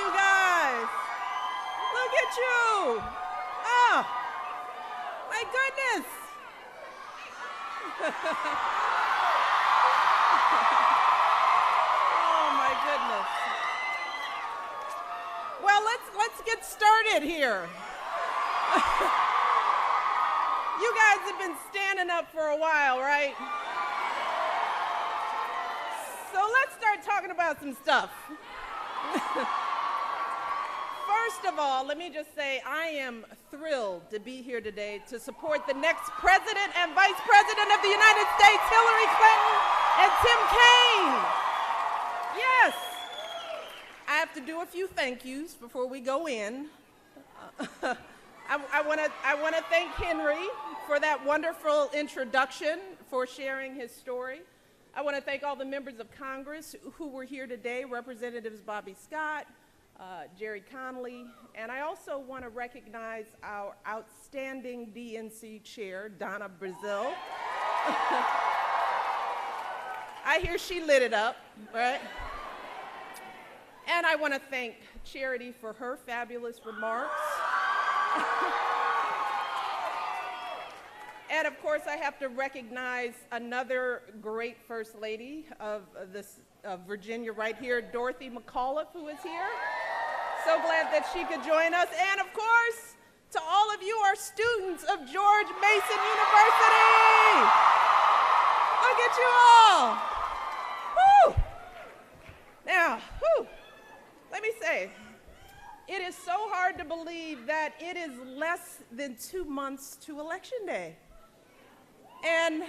you guys. Look at you. Oh, my goodness. Oh, my goodness. Well, let's get started here. You guys have been standing up for a while, right? So let's start talking about some stuff. First of all, let me just say I am thrilled to be here today to support the next President and Vice President of the United States, Hillary Clinton and Tim Kaine. Yes. I have to do a few thank yous before we go in. I want to thank Henry for that wonderful introduction, for sharing his story. I want to thank all the members of Congress who were here today, Representatives Bobby Scott, Jerry Connolly, and I also want to recognize our outstanding DNC chair, Donna Brazil. I hear she lit it up, right? And I want to thank Charity for her fabulous remarks. And of course, I have to recognize another great First Lady of Virginia right here, Dorothy McAuliffe, who is here. So glad that she could join us. And of course, to all of you, our students of George Mason University. Look at you all. Woo! Now, let me say, it is so hard to believe that it is less than 2 months to Election Day. And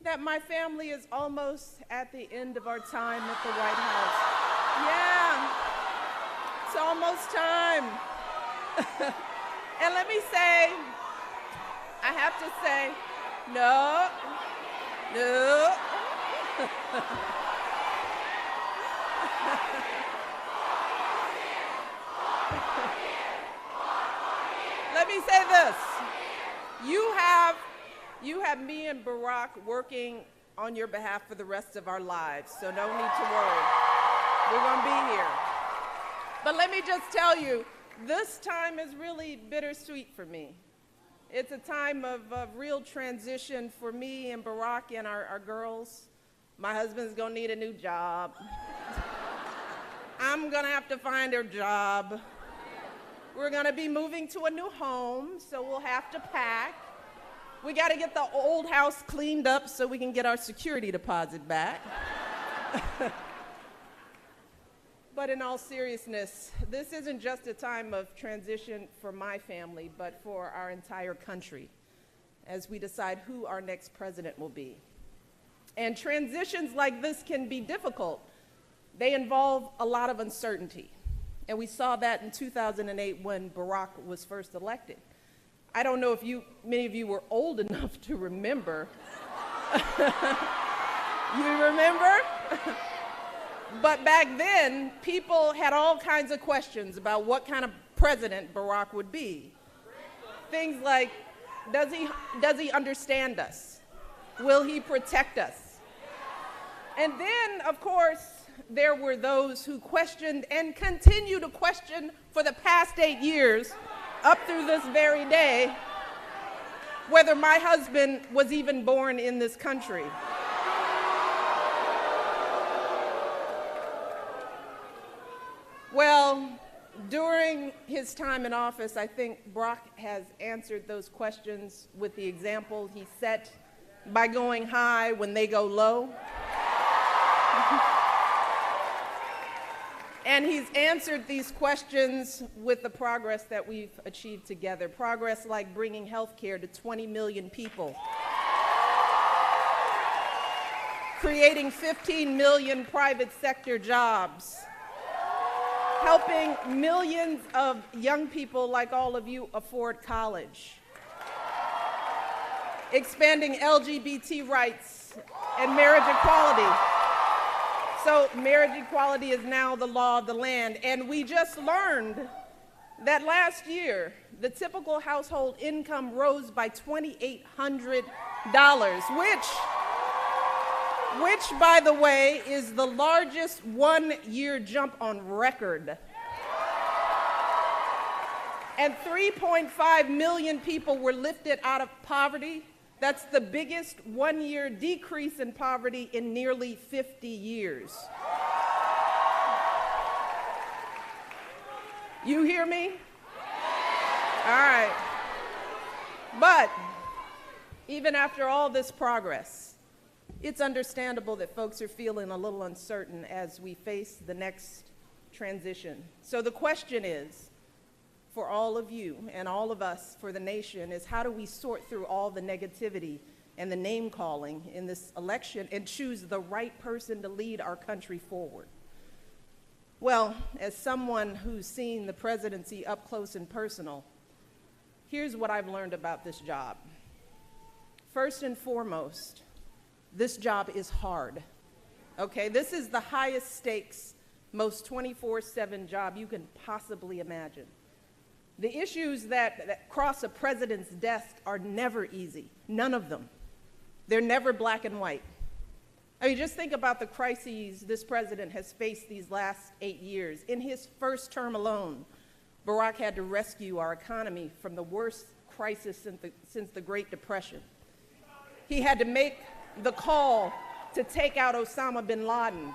that my family is almost at the end of our time at the White House. Yeah, it's almost time. And let me say, I have to say, no. Let me say this. You have me and Barack working on your behalf for the rest of our lives, so no need to worry. We're going to be here. But let me just tell you, this time is really bittersweet for me. It's a time of real transition for me and Barack and our girls. My husband's going to need a new job. I'm going to have to find a job. We're going to be moving to a new home, so we'll have to pack. We got to get the old house cleaned up so we can get our security deposit back. But in all seriousness, this isn't just a time of transition for my family, but for our entire country as we decide who our next president will be. And transitions like this can be difficult. They involve a lot of uncertainty. And we saw that in 2008 when Barack was first elected. I don't know if many of you were old enough to remember. You remember? But back then, people had all kinds of questions about what kind of president Barack would be. Things like, does he understand us? Will he protect us? And then, of course, there were those who questioned and continue to question for the past 8 years, up through this very day, whether my husband was even born in this country. Well, during his time in office, I think Barack has answered those questions with the example he set by going high when they go low. And he's answered these questions with the progress that we've achieved together. Progress like bringing health care to 20 million people, creating 15 million private sector jobs, helping millions of young people like all of you afford college, expanding LGBT rights and marriage equality. So marriage equality is now the law of the land. And we just learned that last year, the typical household income rose by $2,800, which, by the way, is the largest one-year jump on record and 3.5 million people were lifted out of poverty. That's the biggest one-year decrease in poverty in nearly 50 years. You hear me? All right. But even after all this progress, it's understandable that folks are feeling a little uncertain as we face the next transition. So the question is, for all of you and all of us, for the nation, is how do we sort through all the negativity and the name-calling in this election and choose the right person to lead our country forward? Well, as someone who's seen the presidency up close and personal, here's what I've learned about this job. First and foremost, this job is hard, okay? This is the highest stakes, most 24/7 job you can possibly imagine. The issues that cross a president's desk are never easy, none of them. They're never black and white. I mean, just think about the crises this president has faced these last 8 years. In his first term alone, Barack had to rescue our economy from the worst crisis since the Great Depression. He had to make the call to take out Osama bin Laden.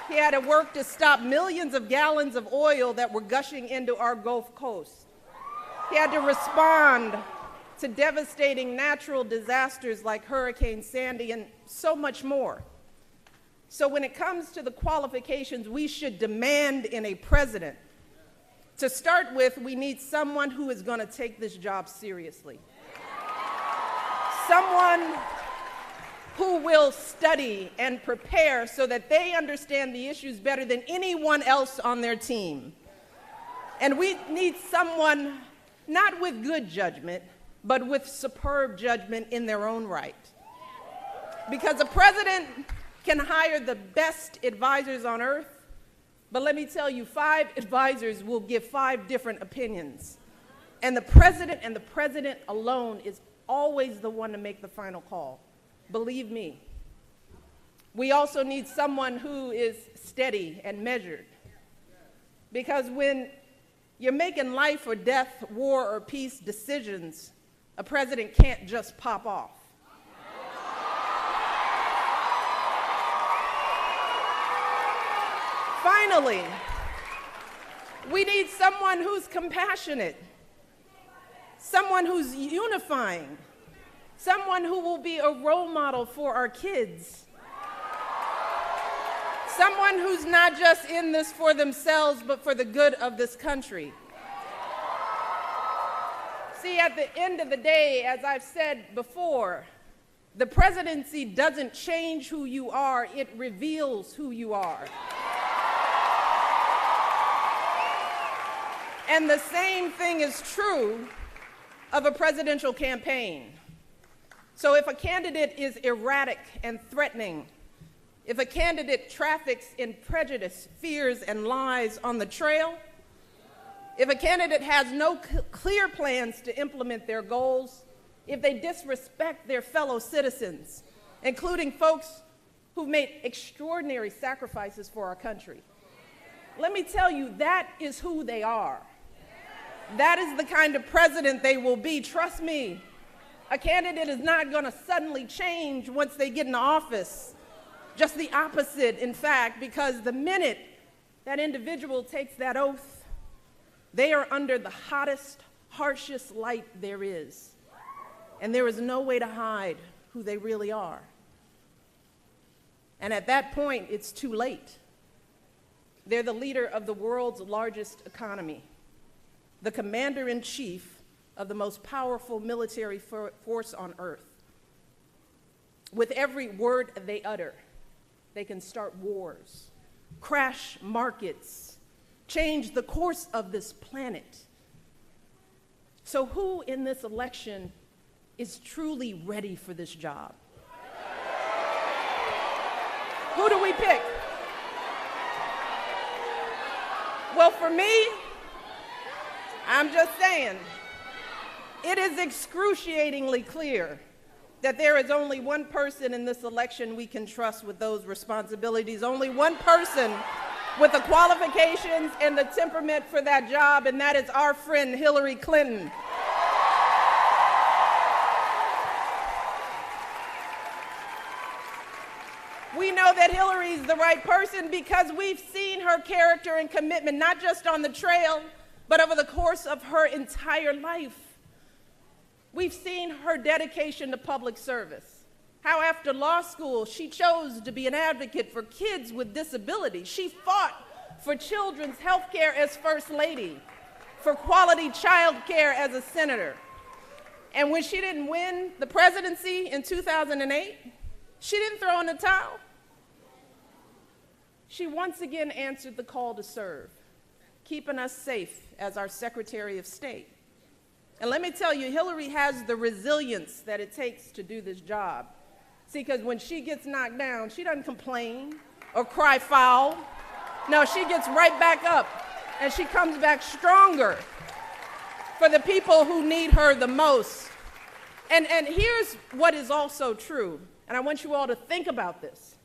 He had to work to stop millions of gallons of oil that were gushing into our Gulf Coast. He had to respond to devastating natural disasters like Hurricane Sandy and so much more. So when it comes to the qualifications we should demand in a president, to start with, we need someone who is going to take this job seriously. Someone who will study and prepare so that they understand the issues better than anyone else on their team. And we need someone not with good judgment, but with superb judgment in their own right. Because a president can hire the best advisors on earth, but let me tell you, 5 advisors will give 5 different opinions. And the president alone is always the one to make the final call. Believe me. We also need someone who is steady and measured. Because when you're making life or death, war or peace decisions, a president can't just pop off. Finally, we need someone who's compassionate, someone who's unifying, someone who will be a role model for our kids, someone who's not just in this for themselves, but for the good of this country. See, at the end of the day, as I've said before, the presidency doesn't change who you are, it reveals who you are. And the same thing is true of a presidential campaign. So if a candidate is erratic and threatening, if a candidate traffics in prejudice, fears, and lies on the trail, if a candidate has no clear plans to implement their goals, if they disrespect their fellow citizens, including folks who've made extraordinary sacrifices for our country, let me tell you, that is who they are. That is the kind of president they will be. Trust me, a candidate is not going to suddenly change once they get in office. Just the opposite, in fact, because the minute that individual takes that oath, they are under the hottest, harshest light there is. And there is no way to hide who they really are. And at that point, it's too late. They're the leader of the world's largest economy, the commander-in-chief of the most powerful military force on earth. With every word they utter, they can start wars, crash markets, change the course of this planet. So who in this election is truly ready for this job? Who do we pick? Well, for me, I'm just saying, it is excruciatingly clear that there is only one person in this election we can trust with those responsibilities, only one person with the qualifications and the temperament for that job, and that is our friend Hillary Clinton. We know that Hillary's the right person because we've seen her character and commitment, not just on the trail, but over the course of her entire life. We've seen her dedication to public service, how after law school she chose to be an advocate for kids with disabilities. She fought for children's health care as First Lady, for quality child care as a senator. And when she didn't win the presidency in 2008, she didn't throw in the towel. She once again answered the call to serve, keeping us safe as our Secretary of State. And let me tell you, Hillary has the resilience that it takes to do this job. See, because when she gets knocked down, she doesn't complain or cry foul. No, she gets right back up, and she comes back stronger for the people who need her the most. And here's what is also true, and I want you all to think about this.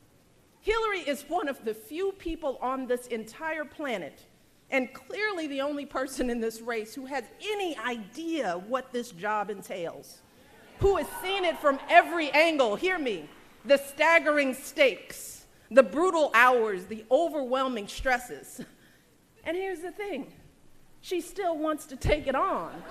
Hillary is one of the few people on this entire planet, and clearly the only person in this race who has any idea what this job entails, who has seen it from every angle. Hear me, the staggering stakes, the brutal hours, the overwhelming stresses. And here's the thing, she still wants to take it on.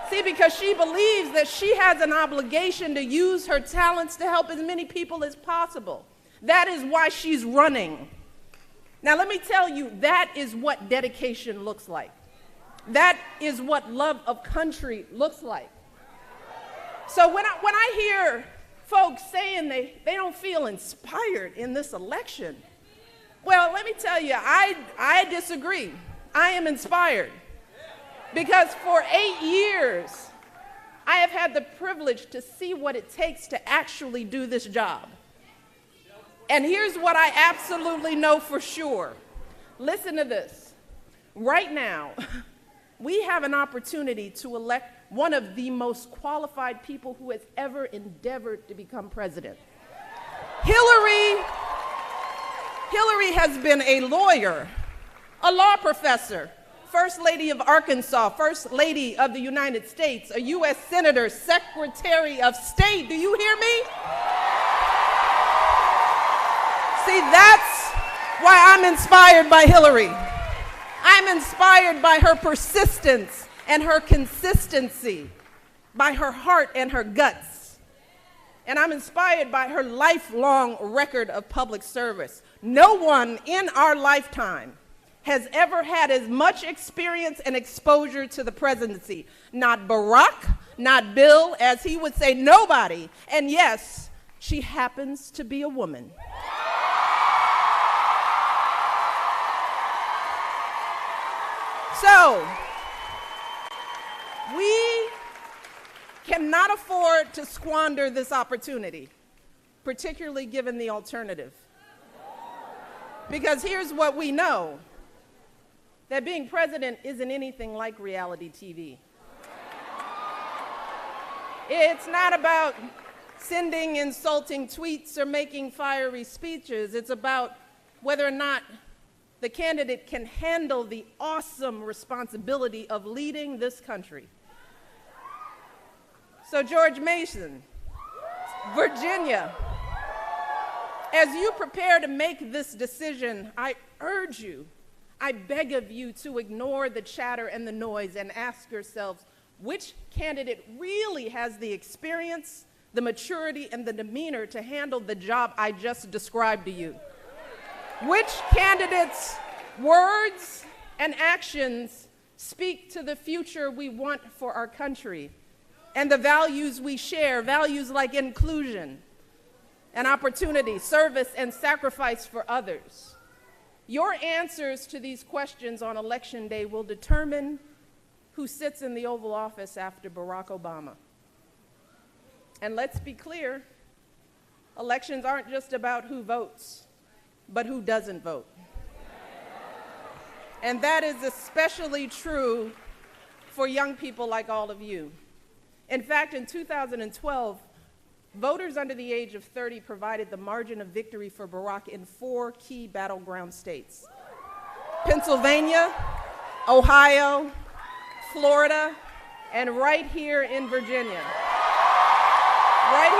See, because she believes that she has an obligation to use her talents to help as many people as possible. That is why she's running. Now, let me tell you, that is what dedication looks like. That is what love of country looks like. So when I hear folks saying they don't feel inspired in this election, well, let me tell you, I disagree. I am inspired. Because for 8 years, I have had the privilege to see what it takes to actually do this job. And here's what I absolutely know for sure. Listen to this. Right now, we have an opportunity to elect one of the most qualified people who has ever endeavored to become president. Hillary has been a lawyer, a law professor, First Lady of Arkansas, First Lady of the United States, a U.S. Senator, Secretary of State. Do you hear me? See, that's why I'm inspired by Hillary. I'm inspired by her persistence and her consistency, by her heart and her guts. And I'm inspired by her lifelong record of public service. No one in our lifetime has ever had as much experience and exposure to the presidency. Not Barack, not Bill, as he would say, nobody. And yes, she happens to be a woman. So, we cannot afford to squander this opportunity, particularly given the alternative. Because here's what we know, that being president isn't anything like reality TV. It's not about sending insulting tweets or making fiery speeches. It's about whether or not the candidate can handle the awesome responsibility of leading this country. So George Mason, Virginia, as you prepare to make this decision, I urge you, I beg of you to ignore the chatter and the noise and ask yourselves, which candidate really has the experience, the maturity, and the demeanor to handle the job I just described to you? Which candidate's words and actions speak to the future we want for our country and the values we share, values like inclusion and opportunity, service, and sacrifice for others? Your answers to these questions on Election Day will determine who sits in the Oval Office after Barack Obama. And let's be clear, elections aren't just about who votes, but who doesn't vote. And that is especially true for young people like all of you. In fact, in 2012, voters under the age of 30 provided the margin of victory for Barack in 4 key battleground states: Pennsylvania, Ohio, Florida, and right here in Virginia. Right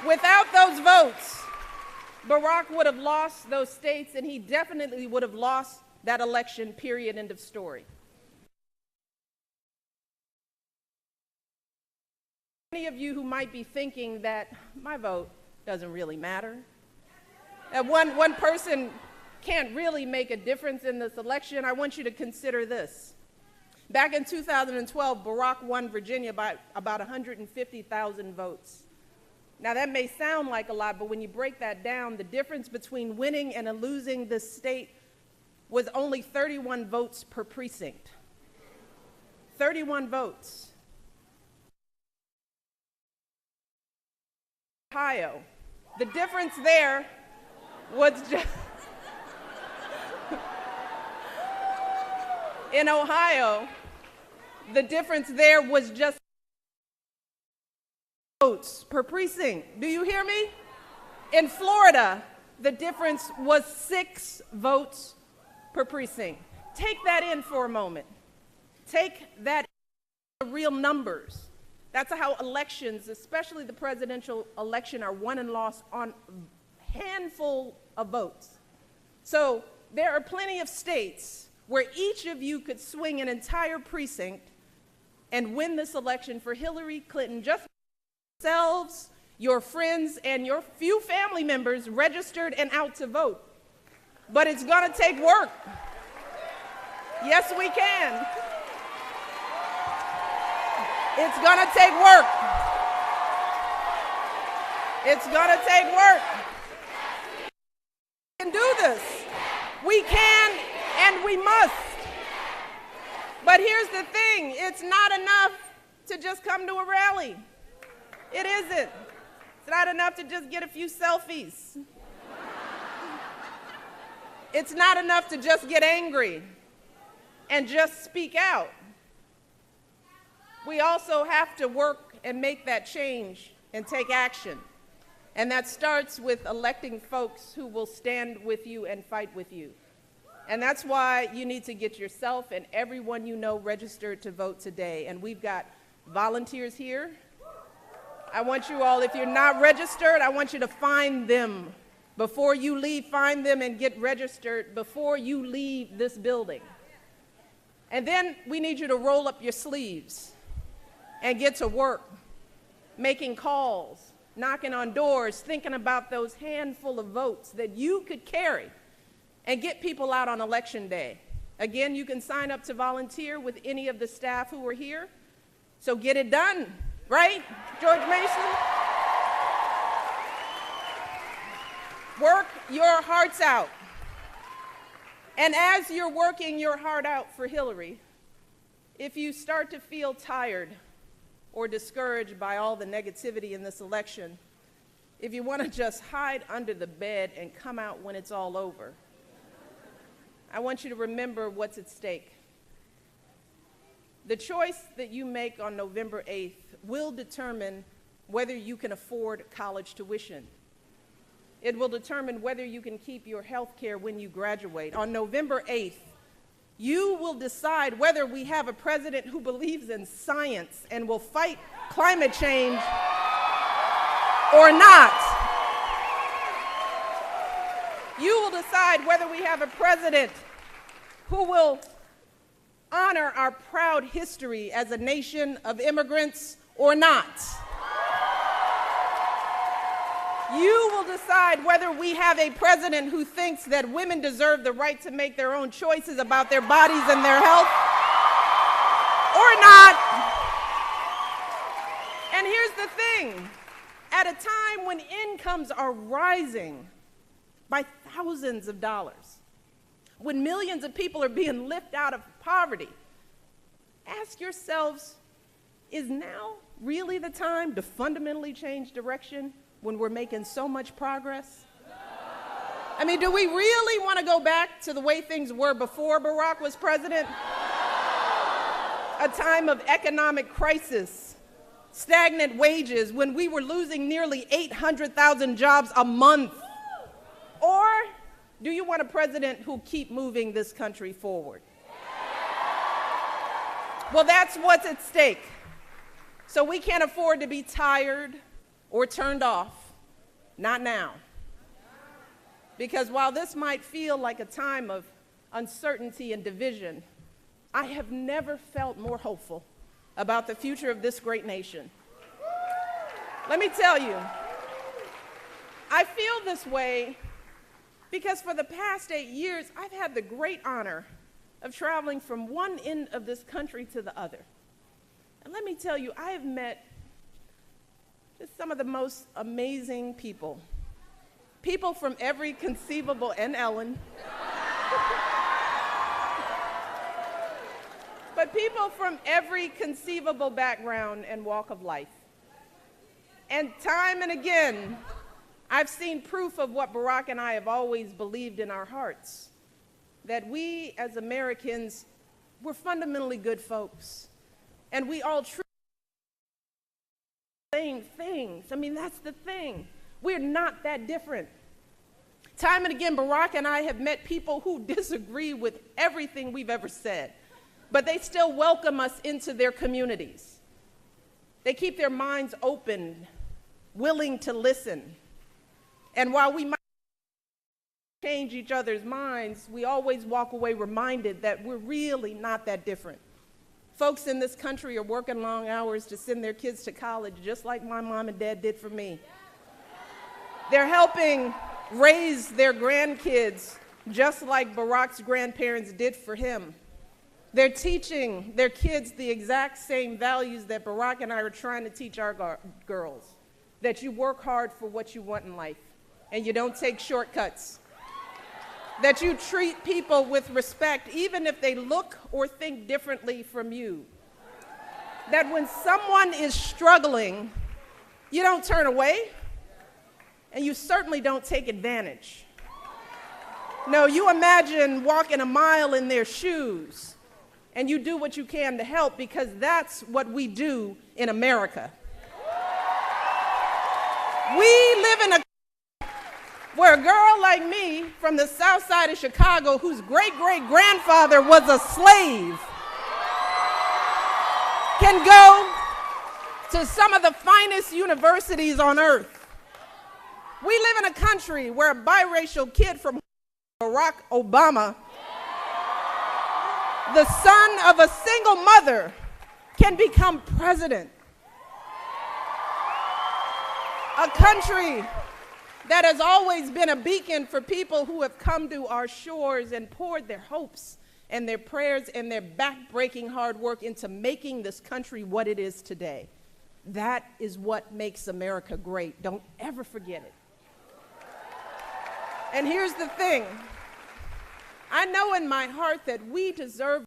here. Without those votes, Barack would have lost those states, and he definitely would have lost that election, period, end of story. Many of you who might be thinking that my vote doesn't really matter, that one person can't really make a difference in this election, I want you to consider this. Back in 2012, Barack won Virginia by about 150,000 votes. Now that may sound like a lot, but when you break that down, the difference between winning and losing this state was only 31 votes per precinct. 31 votes. Ohio, the difference there was just in Ohio, the difference there was just votes per precinct. Do you hear me? In Florida, the difference was 6 votes per precinct. Take that in for a moment. Take that in, the real numbers. That's how elections, especially the presidential election, are won and lost on a handful of votes. So there are plenty of states where each of you could swing an entire precinct and win this election for Hillary Clinton, just yourselves, your friends, and your few family members registered and out to vote. But it's going to take work. Yes, we can. It's going to take work. It's going to take work. We can do this. We can and we must. But here's the thing. It's not enough to just come to a rally. It isn't. It's not enough to just get a few selfies. It's not enough to just get angry and just speak out. We also have to work and make that change and take action. And that starts with electing folks who will stand with you and fight with you. And that's why you need to get yourself and everyone you know registered to vote today. And we've got volunteers here. I want you all, if you're not registered, I want you to find them. Before you leave, find them and get registered before you leave this building. And then we need you to roll up your sleeves and get to work, making calls, knocking on doors, thinking about those handful of votes that you could carry and get people out on election day. Again, you can sign up to volunteer with any of the staff who are here. So get it done, right, George Mason? Work your hearts out. And as you're working your heart out for Hillary, if you start to feel tired or discouraged by all the negativity in this election, if you want to just hide under the bed and come out when it's all over, I want you to remember what's at stake. The choice that you make on November 8th will determine whether you can afford college tuition. It will determine whether you can keep your health care when you graduate. On November 8th, you will decide whether we have a president who believes in science and will fight climate change or not. You will decide whether we have a president who will honor our proud history as a nation of immigrants or not. You will decide whether we have a president who thinks that women deserve the right to make their own choices about their bodies and their health or not. And here's the thing. At a time when incomes are rising by thousands of dollars, when millions of people are being lifted out of poverty, ask yourselves, is now really the time to fundamentally change direction when we're making so much progress? I mean, do we really want to go back to the way things were before Barack was president? a time of economic crisis, stagnant wages, when we were losing nearly 800,000 jobs a month? Or do you want a president who'll keep moving this country forward? Well, that's what's at stake. So we can't afford to be tired or turned off. Not now. Because while this might feel like a time of uncertainty and division, I have never felt more hopeful about the future of this great nation. Let me tell you, I feel this way because for the past 8 years, I've had the great honor of traveling from one end of this country to the other. And let me tell you, I have met just some of the most amazing people. People from every conceivable, and Ellen, but people from every conceivable background and walk of life. And time and again, I've seen proof of what Barack and I have always believed in our hearts, that we as Americans, we're fundamentally good folks, and we all truly same things. I mean, that's the thing. We're not that different. Time and again, Barack and I have met people who disagree with everything we've ever said, but they still welcome us into their communities. They keep their minds open, willing to listen. And while we might change each other's minds, we always walk away reminded that we're really not that different. Folks in this country are working long hours to send their kids to college, just like my mom and dad did for me. They're helping raise their grandkids, just like Barack's grandparents did for him. They're teaching their kids the exact same values that Barack and I are trying to teach our girls, that you work hard for what you want in life, and you don't take shortcuts, that you treat people with respect, even if they look or think differently from you, that when someone is struggling, you don't turn away, and you certainly don't take advantage. No, you imagine walking a mile in their shoes, and you do what you can to help, because that's what we do in America. We live in a where a girl like me from the south side of Chicago, whose great-great-grandfather was a slave, can go to some of the finest universities on earth. We live in a country where a biracial kid from Barack Obama, the son of a single mother, can become president. A country that has always been a beacon for people who have come to our shores and poured their hopes and their prayers and their back-breaking hard work into making this country what it is today. That is what makes America great. Don't ever forget it. And here's the thing. I know in my heart that we deserve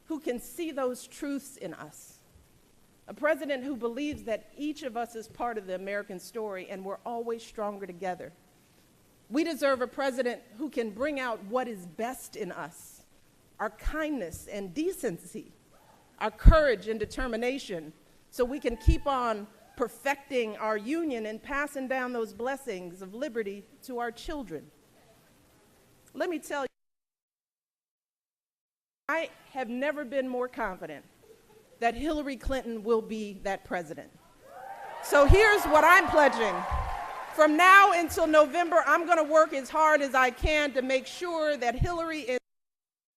who can see those truths in us. A president who believes that each of us is part of the American story and we're always stronger together. We deserve a president who can bring out what is best in us, our kindness and decency, our courage and determination, so we can keep on perfecting our union and passing down those blessings of liberty to our children. Let me tell you, I have never been more confident that Hillary Clinton will be that president. So here's what I'm pledging. From now until November, I'm going to work as hard as I can to make sure that Hillary is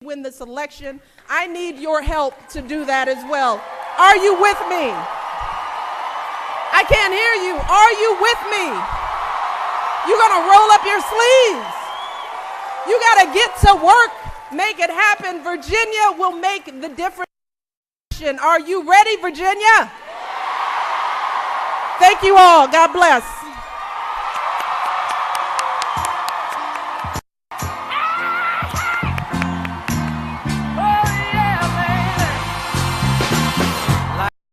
win this election. I need your help to do that as well. Are you with me? I can't hear you. Are you with me? You're going to roll up your sleeves. You got to get to work, make it happen. Virginia will make the difference. Are you ready, Virginia? Thank you all. God bless.